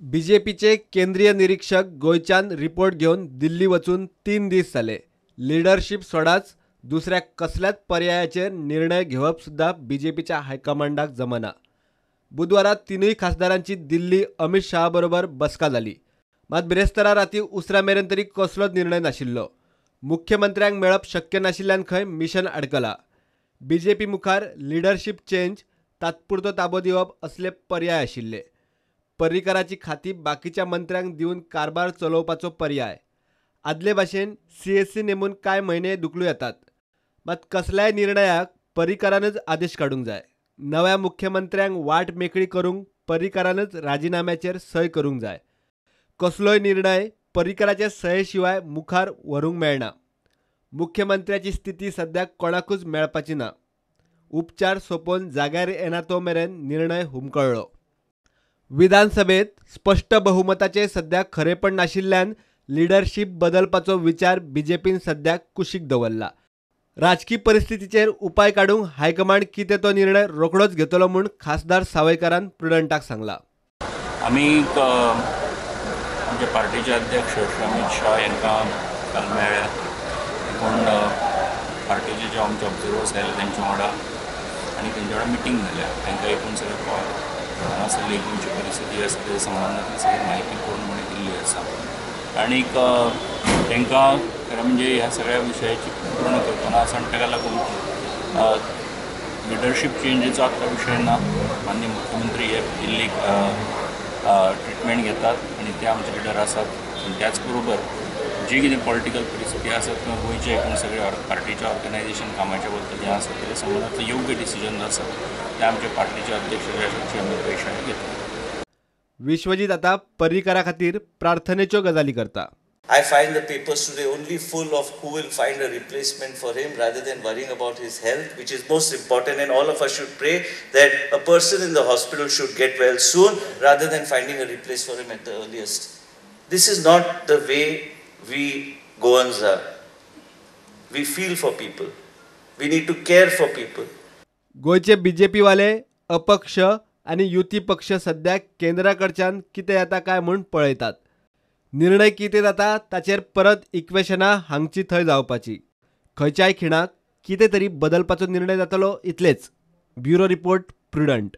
बीजेपीचे केंद्रीय निरीक्षक गोयचान रिपोर्ट घेऊन दिल्ली वचून 3 दीस जाले। लिडरशिप सोडाच दुसऱ्या कसल्याच पर्यायाचे निर्णय घेवप सुद्धा बीजेपीच्या हायकमांडाक जमना। बुधवारा तीनूय खासदारांची दिल्ली अमित शाह बरोबर बसका जाली। मात बिरेस्तारा राती उसरा मेरेन तरी कसलोच निर्णय नाशिल्लो। मुख्यमंत्र्यांक मेळप शक्य नाशिल्ल्यान खंय मिशन अडकला। बीजेपी मुखार लिडरशिप चेंज, तात्पुरतो ताबो दिवप असले पर्याय आशिल्ले। पर्रीकराची खाती बाकीच्या मंत्र्यांक दिवन कारभार चलोवपाचो पर्याय। आदले भाशेन सीएससी नेमून कांय म्हयने दुखलू येतात। मात कसल्याय निर्णयाक पर्रीकरानच आदेश काडूंक जाय। नव्या मुख्यमंत्र्यांक वाट मेकळी करूंक पर्रीकरानच राजीनाम्याचेर सय करूंक जाय। कसलोय निर्णय पर्रीकराचे सये शिवाय मुखार व्हरूंक मेळना। मुख्यमंत्र्याची स्थिती सध्या कोणाकूच मेळपाची ना। उपचार सोंपोवन जाग्यार येना तो मेरेन निर्णय हुमकळ्ळो। विधानसभेत स्पष्ट बहुमताचे सध्या खरेपण नाशिल्ल्यान लिडरशिप बदलपाचो विचार बीजेपीन सध्या कुशीक दवरला। राजकीय परिस्थितीचेर उपाय काडूंक हायकमांड कितें तो निर्णय रोखडोच घेतलो म्हूण खासदार सावयकारान प्रुडंटाक सांगला। आमी आमच्या पार्टीचे अध्यक्ष श्री अमित शाह यांना काल मेळ्ळे, पूण पार्टीचे जे आमचे ऑब्जर्वर्स आयले तेंच्या वांगडा आनी तेंच्या वांगडा मिटींग जाल्या। तांकां एकूण सगळें हांगासरली एकूणची परिस्थिती आसा ते संबंदांतली सगळी म्हायती पूर्णपणे दिल्ली आसा। आनीक तांकां खरें म्हणजे ह्या सगळ्या विशयाची पूर्ण कल्पना आसा आनी ताका लागून लिडरशीप चेंजीचो आतां विशय ना। माननीय मुख्यमंत्री हे दिल्लीक ट्रिटमेंट घेतात आनी ते आमचे लिडर आसात। पूण त्याच बरोबर जी कितें पॉलिटिकल परिस्थिती आसा किंवा गोंयचे एकूण सगळे पार्टीच्या ऑर्गनायझेशन कामाच्या बद्दल जें आसा तेच्या संबंदांतलें योग्य डिसिजन आसा ते आमचे पार्टीचे अध्यक्ष जे आसात श्री अमित शाह घेतात। विश्वजीत आता पर्रीकरा खातीर प्रार्थनेच्यो गजाली करता। I find the papers today only full of who will find a replacement for him rather than worrying about his health, which is most important, and all of us should pray that a person in the hospital should get well soon rather than finding a replace for him at the earliest. This is not the way we Goans are. We feel for people. We need to care for people. गोयचे BJP वाले अपक्ष आणि युती पक्ष सध्या केंद्राकडच्यान कितें येता काय म्हूण पळयतात। निर्णय कितें जाता ताचेर परत इक्वेशनां हांगची थंय जावपाची। खंयच्याय खिणाक कितें तरी बदलपाचो निर्णय जातलो इतलेच। Bureau report prudent.